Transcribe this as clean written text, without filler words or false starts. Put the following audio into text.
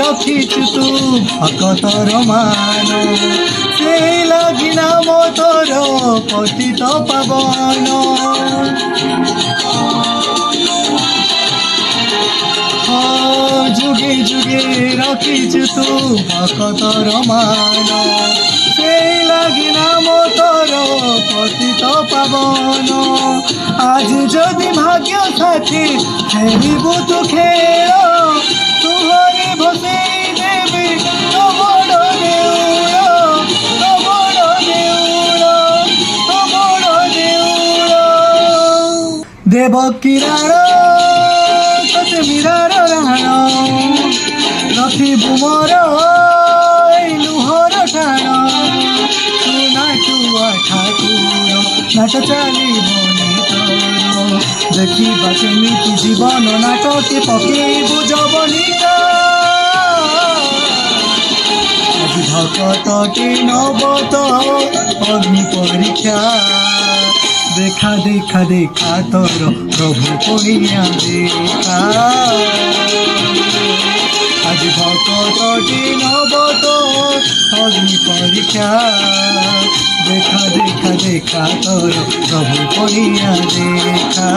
ରଖିଛୁ ତୁ ଭକତର ମାନ, ସେଇ ଲାଗି ନାମ ତୋର ପତିତ ପାବନ। যুগে যুগে রাখিছু তু ভকতর মান, সেই লাগি নাম তোর পতিত পাবন। আজ যদি ভাগ্য সাথী ফেরিবু তু খেল, তুহরে ভসেই দেবী তো বড় দেউল, তো বড় দেউল, তো বড় দেউল। দেবকীরার তোতে মীরার রাণ, রখিবু মোর লুহর টাণ। তু নাচুয়া ঠাকুর নাচ চালিবনি তোর, দেখিবা কেমিতি জীবন নাটকে পকেইবু যবনিকা। আজ ভকতটি নব তো অগ্নি পরীক্ষা, দেখা দেখা দেখা তোর প্রভু করিয়া দেখা। আজ ভকতটি নব তোর অগ্নি পরীক্ষা, দেখা দেখা দেখা তোর প্রভু করিয়া দেখা।